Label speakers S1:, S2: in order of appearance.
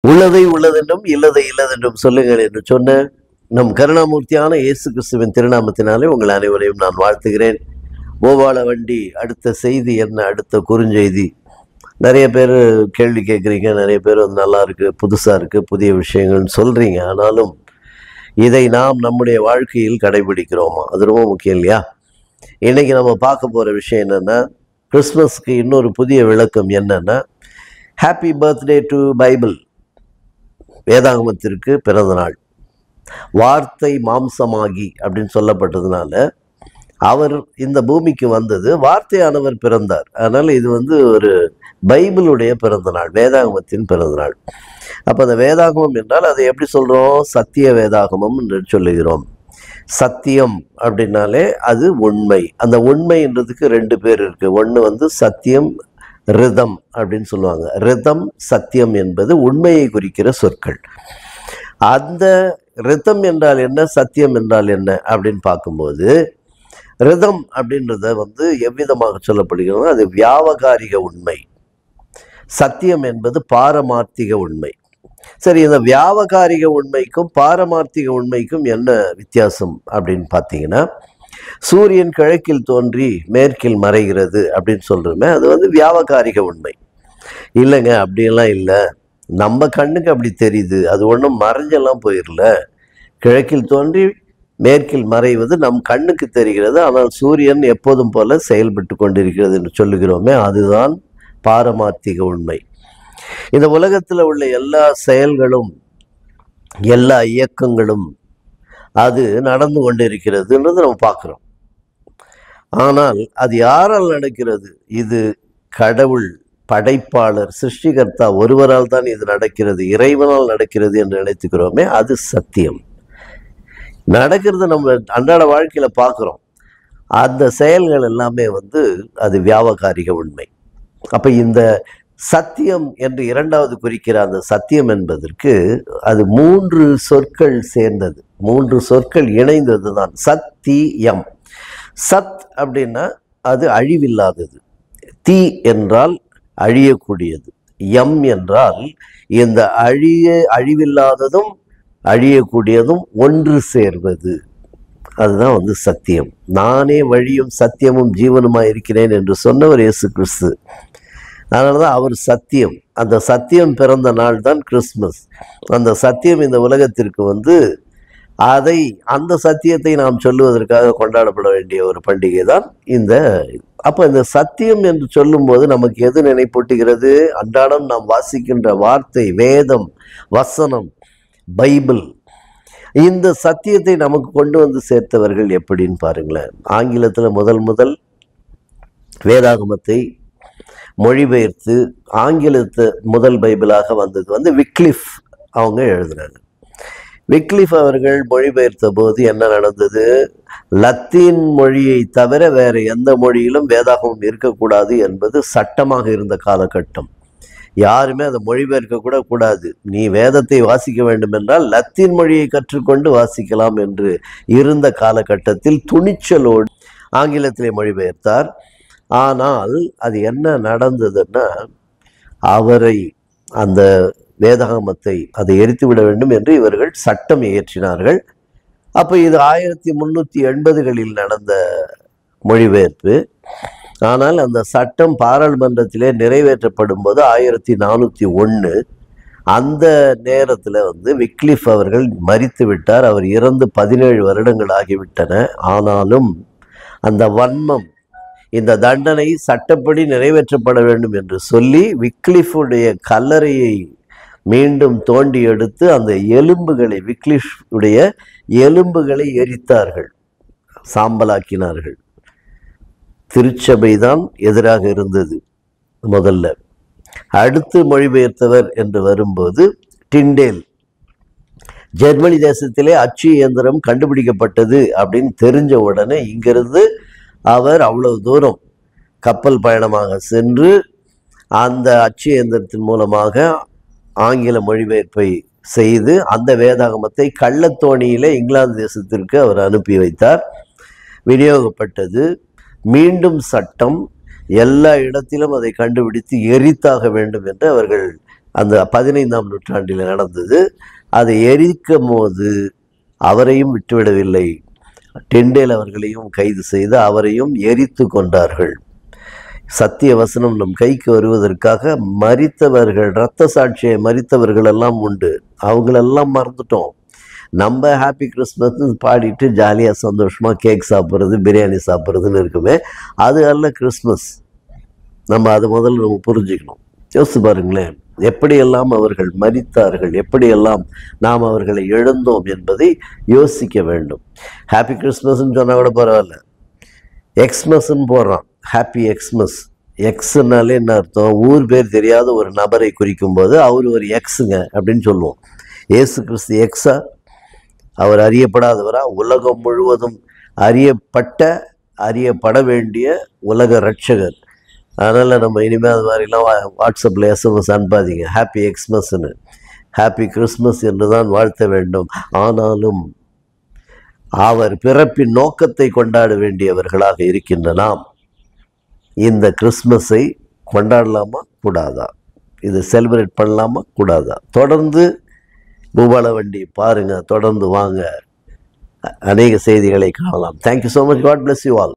S1: உள்ளதை உள்ளதென்றும் இல்லதை இல்லதென்றும் சொல்லுங்கள் என்று சொன்ன நம் கருணாமூர்த்தியான இயேசு கிறிஸ்துவின் திருநாமத்தினாலே உங்கள் அனைவரையும் நான் வாழ்த்துகிறேன். ஓவாள வண்டி அடுத்த செய்தி என்ன, அடுத்த குறுஞ்செய்தி. நிறைய பேர் கேள்வி கேட்குறீங்க, நிறைய பேர் வந்து நல்லா இருக்குது, புதுசாக இருக்குது, புதிய விஷயங்கள்னு சொல்கிறீங்க. ஆனாலும் இதை நாம் நம்முடைய வாழ்க்கையில் கடைபிடிக்கிறோமா? அது ரொம்ப முக்கியம் இல்லையா? இன்றைக்கி நம்ம பார்க்க போகிற விஷயம் என்னென்னா, கிறிஸ்மஸ்க்கு இன்னொரு புதிய விளக்கம் என்னென்னா, ஹாப்பி பர்த்டே டு பைபிள், வேதாகமத்திற்கு பிறந்த நாள். வார்த்தை மாம்சமாகி அப்படின்னு சொல்லப்பட்டதுனால அவர் இந்த பூமிக்கு வந்தது, வார்த்தையானவர் பிறந்தார். அதனால் இது வந்து ஒரு பைபிளுடைய பிறந்த நாள், வேதாகமத்தின் பிறந்த நாள். அப்போ அந்த வேதாகமம் என்றால் அதை எப்படி சொல்கிறோம்? சத்திய வேதாகமம் என்று சொல்லுகிறோம். சத்தியம் அப்படின்னாலே அது உண்மை. அந்த உண்மைன்றதுக்கு ரெண்டு பேர் இருக்குது. ஒன்று வந்து சத்தியம், ரிதம் அப்படின்னு சொல்லுவாங்க. ரிதம், சத்தியம் என்பது உண்மையை குறிக்கிற சொற்கள். அந்த ரிதம் என்றால் என்ன, சத்தியம் என்றால் என்ன அப்படின்னு பார்க்கும்போது, ரிதம் அப்படின்றத வந்து எவ்விதமாக சொல்லப்படுகிறது? அது வியாவகாரிக உண்மை. சத்தியம் என்பது பாரமார்த்திக உண்மை. சரி, இந்த வியாவகாரிக உண்மைக்கும் பாரமார்த்திக உண்மைக்கும் என்ன வித்தியாசம் அப்படின்னு பார்த்தீங்கன்னா, சூரியன் கிழக்கில் தோன்றி மேற்கில் மறைகிறது அப்படின்னு சொல்கிறோமே, அது வந்து வியாவகாரிக உண்மை. இல்லைங்க, அப்படியெல்லாம் இல்லை, நம்ம கண்ணுக்கு அப்படி தெரியுது, அது ஒன்றும் மறைஞ்செல்லாம் போயிடல. கிழக்கில் தோன்றி மேற்கில் மறைவது நம் கண்ணுக்கு தெரிகிறது, ஆனால் சூரியன் எப்போதும் போல செயல்பட்டு கொண்டிருக்கிறது என்று சொல்லுகிறோமே, அதுதான் பாரமார்த்திக உண்மை. இந்த உலகத்தில் உள்ள எல்லா செயல்களும், எல்லா இயக்கங்களும் அது நடந்து கொண்டிருக்கிறதுன்றது நம்ம பார்க்குறோம். ஆனால் அது யாரால் நடக்கிறது? இது கடவுள், படைப்பாளர், சிருஷ்டிகர்த்தா ஒருவரால் தான் இது நடக்கிறது, இறைவனால் நடக்கிறது என்று நினைத்துக்கிறோமே, அது சத்தியம். நடக்கிறது நம்ம அன்றாட வாழ்க்கையில் பார்க்குறோம். அந்த செயல்கள் எல்லாமே வந்து அது வியாவகாரிக உண்மை. அப்போ இந்த சத்தியம் என்று இரண்டாவது குறிக்கிற அந்த சத்தியம் என்பதற்கு அது மூன்று சொற்கள் சேர்ந்தது, மூன்று சொற்கள் இணைந்தது தான் சத்தியம். சத் அப்படின்னா அது அழிவில்லாதது, தீ என்றால் அழியக்கூடியது, எம் என்றால் இந்த அழிவில்லாததும் அழியக்கூடியதும் ஒன்று சேர்வது, அதுதான் வந்து சத்தியம். நானே வழியும் சத்தியமும் ஜீவனுமாய் இருக்கிறேன் என்று சொன்னவர் இயேசு கிறிஸ்து. அதனால தான் அவர் சத்தியம். அந்த சத்தியம் பிறந்த நாள் தான் கிறிஸ்மஸ். அந்த சத்தியம் இந்த உலகத்திற்கு வந்து அந்த சத்தியத்தை நாம் சொல்லுவதற்காக கொண்டாடப்பட வேண்டிய ஒரு பண்டிகை தான் இந்த. அப்போ இந்த சத்தியம் என்று சொல்லும்போது நமக்கு எது நினைப்பூட்டுகிறது? அன்றாடம் நாம் வாசிக்கின்ற வார்த்தை, வேதம், வசனம், பைபிள். இந்த சத்தியத்தை நமக்கு கொண்டு வந்து சேர்த்தவர்கள் எப்படின்னு பாருங்களேன். ஆங்கிலத்தில் முதல் வேதாகமத்தை மொழிபெயர்த்து ஆங்கிலத்து முதல் பைபிளாக வந்தது வந்து விக்லிஃப் அவங்க எழுதுனாங்க. விக்லிஃப் அவர்கள் மொழிபெயர்த்த போது என்ன நடந்தது? லத்தீன் மொழியை தவிர வேறு எந்த மொழியிலும் வேதாகமம் இருக்கக்கூடாது என்பது சட்டமாக இருந்த காலகட்டம். யாருமே அதை மொழிபெயர்க்க கூட கூடாது. நீ வேதத்தை வாசிக்க வேண்டும் என்றால் லத்தீன் மொழியை கற்றுக்கொண்டு வாசிக்கலாம் என்று இருந்த காலகட்டத்தில் துணிச்சலோடு ஆங்கிலத்திலே மொழிபெயர்த்தார். ஆனால் அது என்ன நடந்ததுன்னா, அவரை அந்த வேதாகமத்தை அதை எரித்துவிட வேண்டும் என்று இவர்கள் சட்டம் இயற்றினார்கள். அப்போ இது 1380களில் நடந்த மொழிபெயர்ப்பு. ஆனால் அந்த சட்டம் பாராளுமன்றத்திலே நிறைவேற்றப்படும் போது 1401, அந்த நேரத்தில் வந்து விக்லிஃப் அவர்கள் மரித்து விட்டார். அவர் இறந்து 17 வருடங்கள் ஆகிவிட்டன. ஆனாலும் அந்த வன்மம், இந்த தண்டனை சட்டப்படி நிறைவேற்றப்பட வேண்டும் என்று சொல்லி விக்லிஃபுடைய கல்லறையை மீண்டும் தோண்டி எடுத்து அந்த எலும்புகளை, விக்லிஃபுடைய எலும்புகளை எரித்தார்கள், சாம்பலாக்கினார்கள். திருச்சபை தான் எதிராக இருந்தது முதல்ல. அடுத்து மொழிபெயர்த்தவர் என்று வரும்போது டிண்டேல். ஜெர்மனி தேசத்திலே அச்சு இயந்திரம் கண்டுபிடிக்கப்பட்டது அப்படின்னு தெரிஞ்ச உடனே இங்கிருந்து அவர் அவ்வளவு தூரம் கப்பல் பயணமாக சென்று அந்த அச்சு இயந்திரத்தின் மூலமாக ஆங்கில மொழிபெயர்ப்பை செய்து அந்த வேதாகமத்தை கள்ளத்தோணியிலே இங்கிலாந்து தேசத்திற்கு அவர் அனுப்பி வைத்தார். விநியோகப்பட்டது. மீண்டும் சட்டம், எல்லா இடத்திலும் அதை கண்டுபிடித்து எரித்தாக வேண்டும் என்று அவர்கள் அந்த 15ஆம் நூற்றாண்டில் நடந்தது. அதை எரிக்கும் போது அவரையும் விட்டுவிடவில்லை, டிண்டேல் அவர்களையும் கைது செய்து அவரையும் எரித்து கொண்டார்கள். சத்திய வசனம் நம் கைக்கு வருவதற்காக மரித்தவர்கள், இரத்த சாட்சியை மரித்தவர்கள் எல்லாம் உண்டு. அவங்களெல்லாம் மறந்துட்டோம். நம்ம ஹாப்பி கிறிஸ்மஸ்ன்னு பாடிட்டு ஜாலியாக சந்தோஷமாக கேக் சாப்பிட்றது, பிரியாணி சாப்பிட்றதுன்னு இருக்குமே, அது அல்ல கிறிஸ்மஸ். நம்ம அதை முதல்ல நம்ம புரிஞ்சுக்கணும். யோசிச்சு பாருங்களேன், எப்படியெல்லாம் அவர்கள் மரித்தார்கள், எப்படியெல்லாம் நாம் அவர்களை எழுந்தோம் என்பதை யோசிக்க வேண்டும். ஹாப்பி கிறிஸ்மஸ்ன்னு சொன்னால் கூட பரவாயில்ல, எக்ஸ்மஸ்ன்னு போடுறான், ஹாப்பி எக்ஸ்மஸ். எக்ஸ்னாலே என்ன அர்த்தம்? ஊர் பேர் தெரியாத ஒரு நபரை குறிக்கும் போது அவர் ஒரு எக்ஸுங்க அப்படின்னு சொல்லுவோம். இயேசு கிறிஸ்து எக்ஸா? அவர் அறியப்படாதவரா? உலகம் முழுவதும் அறியப்பட வேண்டிய உலக ரட்சகர். அதனால் நம்ம இனிமேல் அது மாதிரிலாம் வாட்ஸ்அப்பில் எஸ்எம்எஸ் அனுப்பாதீங்க ஹாப்பி எக்ஸ்மஸ்ன்னு. ஹாப்பி கிறிஸ்மஸ் என்று தான் வாழ்த்த வேண்டும். ஆனாலும் அவர் பிறப்பின் நோக்கத்தை கொண்டாட வேண்டியவர்களாக இருக்கின்ற நாம் இந்த கிறிஸ்மஸை கொண்டாடலாமா கூடாதா? இதை செலிப்ரேட் பண்ணலாமா கூடாதா? தொடர்ந்து பூபால வண்டி பாருங்கள், தொடர்ந்து வாங்க, அநேக செய்திகளை காணலாம். Thank you so much. God bless you all.